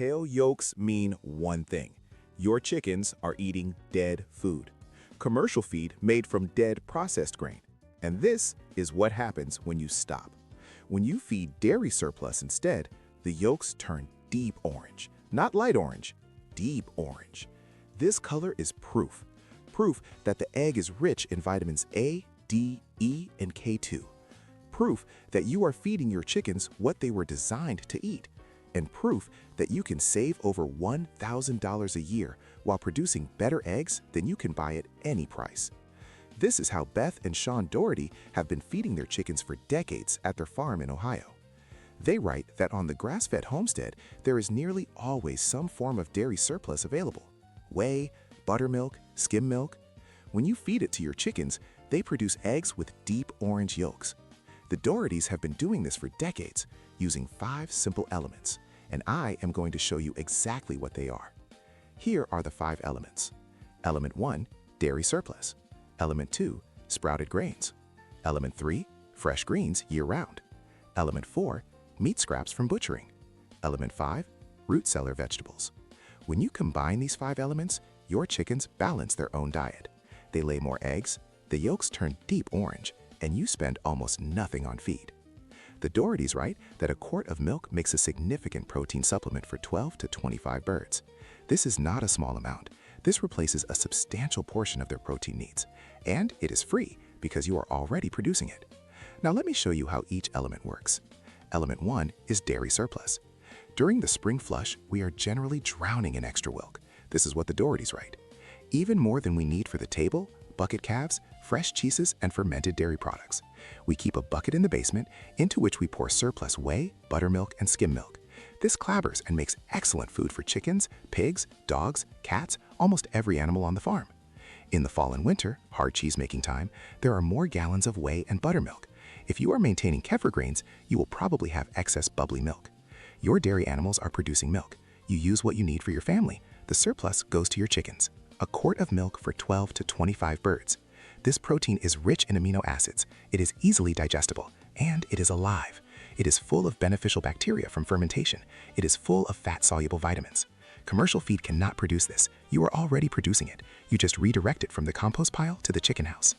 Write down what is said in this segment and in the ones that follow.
pale yolks mean one thing. Your chickens are eating dead food. Commercial feed made from dead processed grain. And this is what happens when you stop. When you feed dairy surplus instead, the yolks turn deep orange. Not light orange, deep orange. This color is proof that the egg is rich in vitamins A, D, E, and K2. Proof that you are feeding your chickens what they were designed to eat. And proof that you can save over $1,000 a year while producing better eggs than you can buy at any price. This is how Beth and Shawn Dougherty have been feeding their chickens for decades at their farm in Ohio. They write that on the grass-fed homestead, there is nearly always some form of dairy surplus available. Whey, buttermilk, skim milk. When you feed it to your chickens, they produce eggs with deep orange yolks. The Doughertys have been doing this for decades, using 5 simple elements, and I am going to show you exactly what they are. Here are the 5 elements. Element 1, dairy surplus. Element 2, sprouted grains. Element 3, fresh greens year-round. Element 4, meat scraps from butchering. Element 5, root cellar vegetables. When you combine these 5 elements, your chickens balance their own diet. They lay more eggs, the yolks turn deep orange, and you spend almost nothing on feed. The Doughertys write that a quart of milk makes a significant protein supplement for 12 to 25 birds. This is not a small amount. This replaces a substantial portion of their protein needs, and it is free because you are already producing it. Now let me show you how each element works. Element 1 is dairy surplus. During the spring flush, we are generally drowning in extra milk. This is what the Doughertys write. Even more than we need for the table, bucket calves, fresh cheeses, and fermented dairy products. We keep a bucket in the basement into which we pour surplus whey, buttermilk, and skim milk. This clabbers and makes excellent food for chickens, pigs, dogs, cats, almost every animal on the farm. In the fall and winter, hard cheese making time, there are more gallons of whey and buttermilk. If you are maintaining kefir grains, you will probably have excess bubbly milk. Your dairy animals are producing milk. You use what you need for your family. The surplus goes to your chickens. A quart of milk for 12 to 25 birds. This protein is rich in amino acids, it is easily digestible, and it is alive. It is full of beneficial bacteria from fermentation. It is full of fat-soluble vitamins. Commercial feed cannot produce this. You are already producing it. You just redirect it from the compost pile to the chicken house.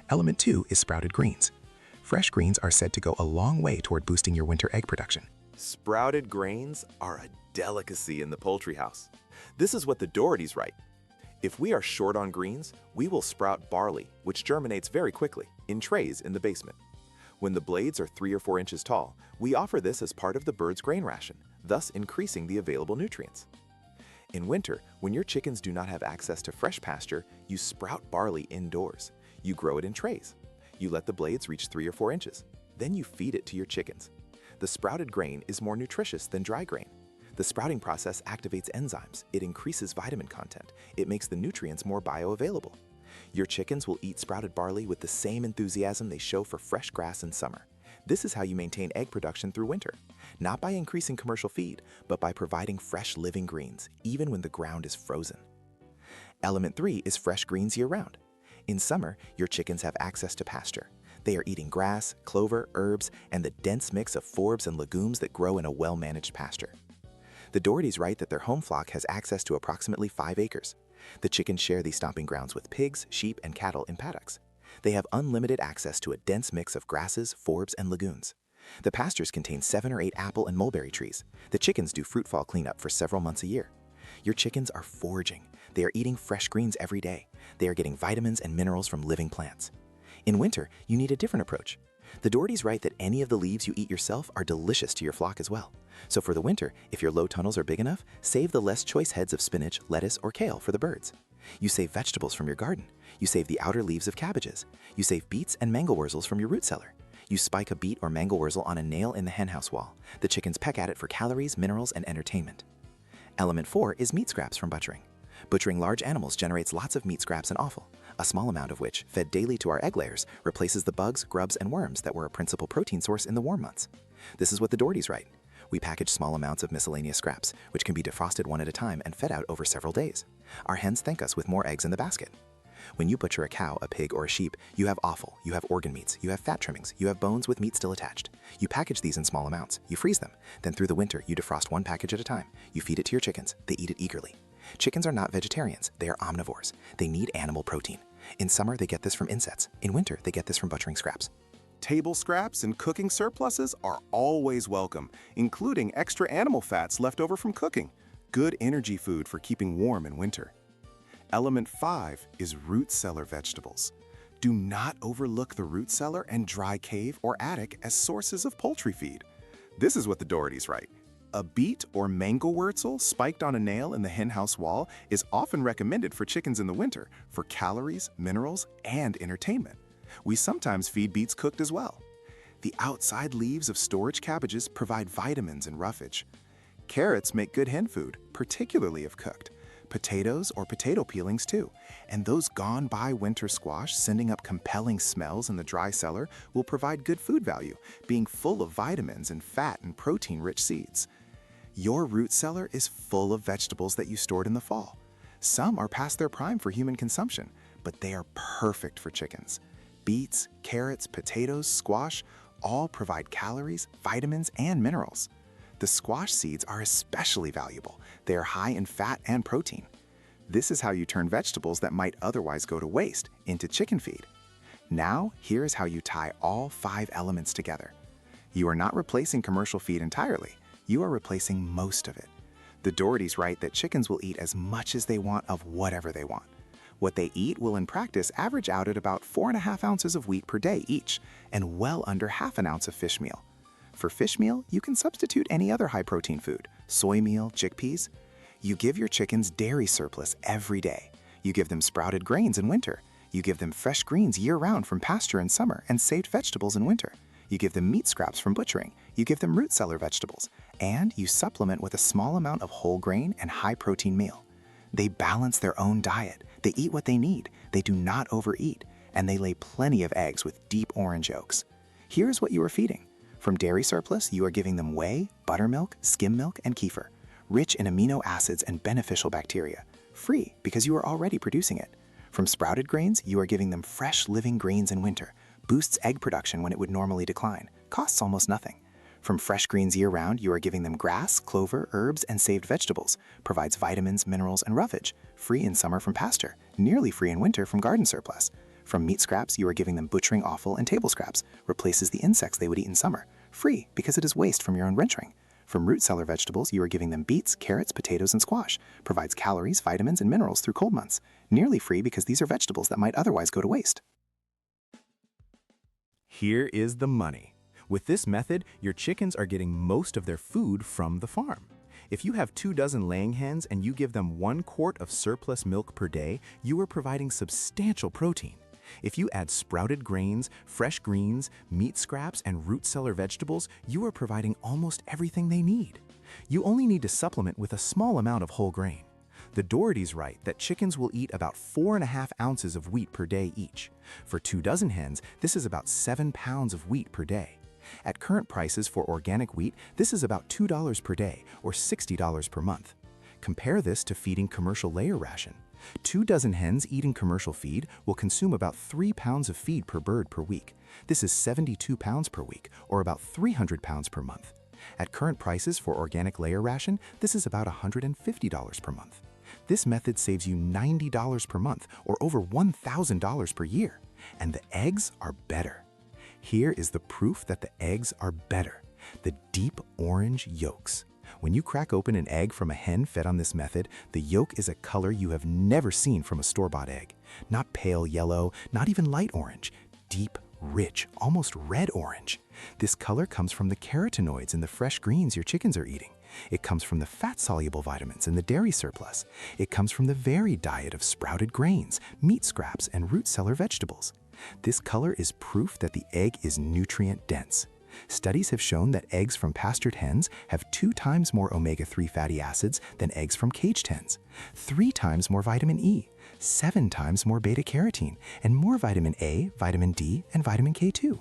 Element 2 is sprouted greens. Fresh greens are said to go a long way toward boosting your winter egg production. Sprouted grains are a delicacy in the poultry house. This is what the Doughertys write. If we are short on greens, we will sprout barley, which germinates very quickly, in trays in the basement. When the blades are 3 or 4 inches tall, we offer this as part of the bird's grain ration, thus increasing the available nutrients. In winter, when your chickens do not have access to fresh pasture, you sprout barley indoors. You grow it in trays. You let the blades reach 3 or 4 inches. Then you feed it to your chickens. The sprouted grain is more nutritious than dry grain. The sprouting process activates enzymes, it increases vitamin content, it makes the nutrients more bioavailable. Your chickens will eat sprouted barley with the same enthusiasm they show for fresh grass in summer. This is how you maintain egg production through winter, not by increasing commercial feed, but by providing fresh living greens, even when the ground is frozen. Element 3 is fresh greens year-round. In summer, your chickens have access to pasture. They are eating grass, clover, herbs, and the dense mix of forbs and legumes that grow in a well-managed pasture. The Doughertys write that their home flock has access to approximately 5 acres. The chickens share these stomping grounds with pigs, sheep, and cattle in paddocks. They have unlimited access to a dense mix of grasses, forbs, and legumes. The pastures contain 7 or 8 apple and mulberry trees. The chickens do fruit fall cleanup for several months a year. Your chickens are foraging. They are eating fresh greens every day. They are getting vitamins and minerals from living plants. In winter, you need a different approach. The Doughertys write that any of the leaves you eat yourself are delicious to your flock as well. So for the winter, if your low tunnels are big enough, save the less choice heads of spinach, lettuce, or kale for the birds. You save vegetables from your garden. You save the outer leaves of cabbages. You save beets and mangel-wurzels from your root cellar. You spike a beet or mangel-wurzel on a nail in the henhouse wall. The chickens peck at it for calories, minerals, and entertainment. Element 4 is meat scraps from butchering. Butchering large animals generates lots of meat scraps and offal, a small amount of which, fed daily to our egg layers, replaces the bugs, grubs, and worms that were a principal protein source in the warm months. This is what the Doughertys write. We package small amounts of miscellaneous scraps, which can be defrosted one at a time and fed out over several days. Our hens thank us with more eggs in the basket. When you butcher a cow, a pig, or a sheep, you have offal, you have organ meats, you have fat trimmings, you have bones with meat still attached. You package these in small amounts, you freeze them, then through the winter you defrost one package at a time. You feed it to your chickens, they eat it eagerly. Chickens are not vegetarians, they are omnivores. They need animal protein. In summer they get this from insects, in winter they get this from butchering scraps. Table scraps and cooking surpluses are always welcome, including extra animal fats left over from cooking. Good energy food for keeping warm in winter. Element 5 is root cellar vegetables. Do not overlook the root cellar and dry cave or attic as sources of poultry feed. This is what the Doughertys write. A beet or mangowurzel spiked on a nail in the henhouse wall is often recommended for chickens in the winter for calories, minerals, and entertainment. We sometimes feed beets cooked as well. The outside leaves of storage cabbages provide vitamins and roughage. Carrots make good hen food, particularly if cooked. Potatoes or potato peelings too. And those gone-by winter squash sending up compelling smells in the dry cellar will provide good food value, being full of vitamins and fat and protein-rich seeds. Your root cellar is full of vegetables that you stored in the fall. Some are past their prime for human consumption, but they are perfect for chickens. Beets, carrots, potatoes, squash all provide calories, vitamins, and minerals. The squash seeds are especially valuable. They are high in fat and protein. This is how you turn vegetables that might otherwise go to waste into chicken feed. Now, here is how you tie all 5 elements together. You are not replacing commercial feed entirely. You are replacing most of it. The Doughertys write that chickens will eat as much as they want of whatever they want. What they eat will in practice average out at about 4.5 ounces of wheat per day each, and well under half an ounce of fish meal. For fish meal, you can substitute any other high-protein food, soy meal, chickpeas. You give your chickens dairy surplus every day. You give them sprouted grains in winter. You give them fresh greens year-round from pasture in summer and saved vegetables in winter. You give them meat scraps from butchering. You give them root cellar vegetables. And you supplement with a small amount of whole grain and high-protein meal. They balance their own diet. They eat what they need. They do not overeat. And they lay plenty of eggs with deep orange yolks. Here's what you are feeding. From dairy surplus, you are giving them whey, buttermilk, skim milk, and kefir, rich in amino acids and beneficial bacteria, free because you are already producing it. From sprouted grains, you are giving them fresh living grains in winter, boosts egg production when it would normally decline, costs almost nothing. From fresh greens year-round, you are giving them grass, clover, herbs, and saved vegetables, provides vitamins, minerals, and roughage, free in summer from pasture, nearly free in winter from garden surplus. From meat scraps, you are giving them butchering offal and table scraps, replaces the insects they would eat in summer, free because it is waste from your own butchering. From root cellar vegetables, you are giving them beets, carrots, potatoes, and squash, provides calories, vitamins, and minerals through cold months, nearly free because these are vegetables that might otherwise go to waste. Here is the money. With this method, your chickens are getting most of their food from the farm. If you have 2 dozen laying hens and you give them 1 quart of surplus milk per day, you are providing substantial protein. If you add sprouted grains, fresh greens, meat scraps, and root cellar vegetables, you are providing almost everything they need. You only need to supplement with a small amount of whole grain. The Doughertys write that chickens will eat about 4.5 ounces of wheat per day each. For 2 dozen hens, this is about 7 pounds of wheat per day. At current prices for organic wheat, this is about $2 per day or $60 per month. Compare this to feeding commercial layer ration. 2 dozen hens eating commercial feed will consume about 3 pounds of feed per bird per week. This is 72 pounds per week, or about 300 pounds per month. At current prices for organic layer ration, this is about $150 per month. This method saves you $90 per month, or over $1,000 per year. And the eggs are better. Here is the proof that the eggs are better. The deep orange yolks. When you crack open an egg from a hen fed on this method, the yolk is a color you have never seen from a store-bought egg. Not pale yellow, not even light orange. Deep, rich, almost red orange. This color comes from the carotenoids in the fresh greens your chickens are eating. It comes from the fat-soluble vitamins in the dairy surplus. It comes from the varied diet of sprouted grains, meat scraps, and root cellar vegetables. This color is proof that the egg is nutrient-dense. Studies have shown that eggs from pastured hens have 2 times more omega-3 fatty acids than eggs from caged hens, 3 times more vitamin E, 7 times more beta-carotene, and more vitamin A, vitamin D, and vitamin K2.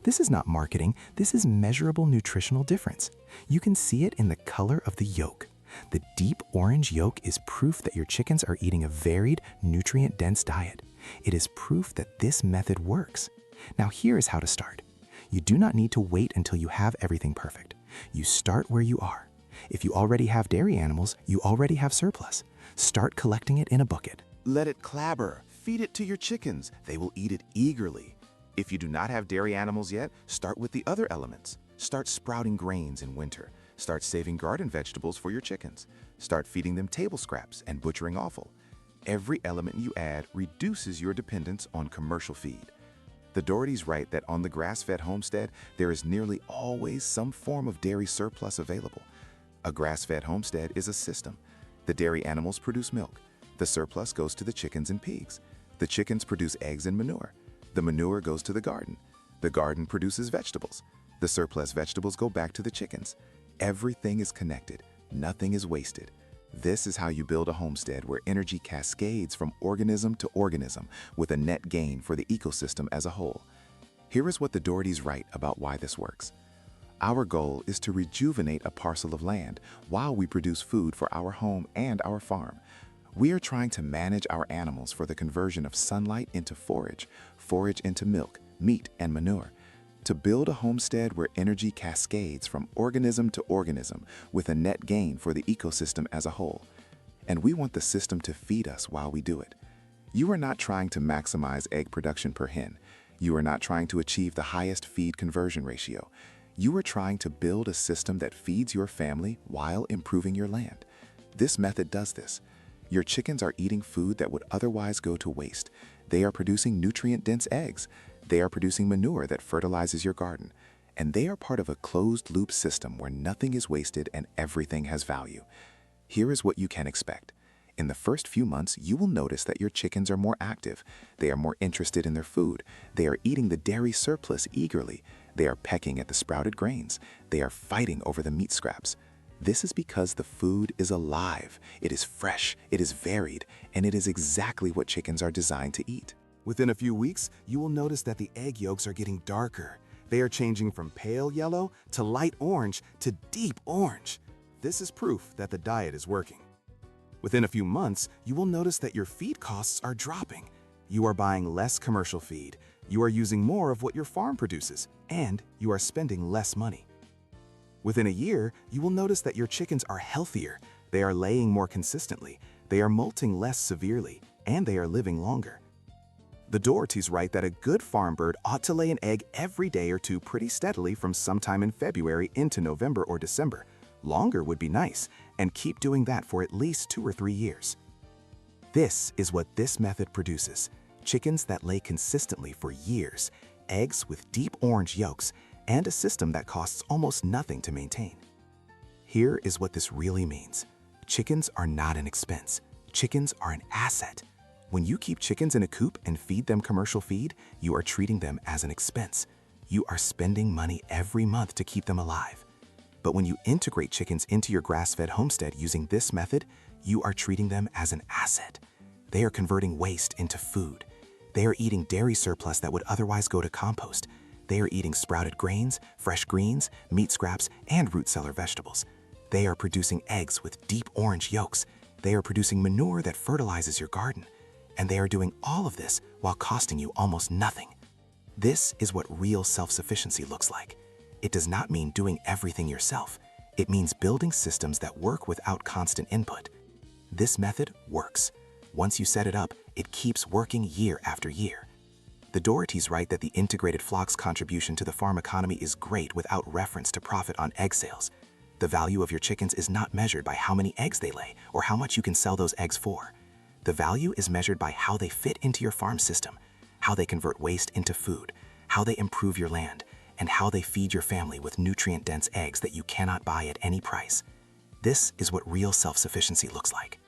This is not marketing, this is measurable nutritional difference. You can see it in the color of the yolk. The deep orange yolk is proof that your chickens are eating a varied, nutrient-dense diet. It is proof that this method works. Now here is how to start. You do not need to wait until you have everything perfect. You start where you are. If you already have dairy animals, you already have surplus. Start collecting it in a bucket. Let it clabber. Feed it to your chickens. They will eat it eagerly. If you do not have dairy animals yet, start with the other elements. Start sprouting grains in winter. Start saving garden vegetables for your chickens. Start feeding them table scraps and butchering offal. Every element you add reduces your dependence on commercial feed. The Dougherty's write that on the grass-fed homestead, there is nearly always some form of dairy surplus available. A grass-fed homestead is a system. The dairy animals produce milk. The surplus goes to the chickens and pigs. The chickens produce eggs and manure. The manure goes to the garden. The garden produces vegetables. The surplus vegetables go back to the chickens. Everything is connected. Nothing is wasted. This is how you build a homestead where energy cascades from organism to organism with a net gain for the ecosystem as a whole. Here is what the Dougherty's write about why this works. Our goal is to rejuvenate a parcel of land while we produce food for our home and our farm. We are trying to manage our animals for the conversion of sunlight into forage, forage into milk, meat, and manure. To build a homestead where energy cascades from organism to organism with a net gain for the ecosystem as a whole. And we want the system to feed us while we do it. You are not trying to maximize egg production per hen. You are not trying to achieve the highest feed conversion ratio. You are trying to build a system that feeds your family while improving your land. This method does this. Your chickens are eating food that would otherwise go to waste. They are producing nutrient-dense eggs. They are producing manure that fertilizes your garden. And they are part of a closed-loop system where nothing is wasted and everything has value. Here is what you can expect. In the first few months, you will notice that your chickens are more active. They are more interested in their food. They are eating the dairy surplus eagerly. They are pecking at the sprouted grains. They are fighting over the meat scraps. This is because the food is alive. It is fresh, it is varied, and it is exactly what chickens are designed to eat. Within a few weeks, you will notice that the egg yolks are getting darker. They are changing from pale yellow to light orange to deep orange. This is proof that the diet is working. Within a few months, you will notice that your feed costs are dropping. You are buying less commercial feed. You are using more of what your farm produces, and you are spending less money. Within a year, you will notice that your chickens are healthier. They are laying more consistently. They are molting less severely, and they are living longer. The Dougherty's write that a good farm bird ought to lay an egg every day or two pretty steadily from sometime in February into November or December. Longer would be nice, and keep doing that for at least 2 or 3 years. This is what this method produces. Chickens that lay consistently for years, eggs with deep orange yolks, and a system that costs almost nothing to maintain. Here is what this really means. Chickens are not an expense. Chickens are an asset. When you keep chickens in a coop and feed them commercial feed, you are treating them as an expense. You are spending money every month to keep them alive. But when you integrate chickens into your grass-fed homestead using this method, you are treating them as an asset. They are converting waste into food. They are eating dairy surplus that would otherwise go to compost. They are eating sprouted grains, fresh greens, meat scraps, and root cellar vegetables. They are producing eggs with deep orange yolks. They are producing manure that fertilizes your garden. And they are doing all of this while costing you almost nothing. This is what real self-sufficiency looks like. It does not mean doing everything yourself. It means building systems that work without constant input. This method works. Once you set it up, it keeps working year after year. The Dougherty's write that the integrated flock's contribution to the farm economy is great without reference to profit on egg sales. The value of your chickens is not measured by how many eggs they lay or how much you can sell those eggs for. The value is measured by how they fit into your farm system, how they convert waste into food, how they improve your land, and how they feed your family with nutrient-dense eggs that you cannot buy at any price. This is what real self-sufficiency looks like.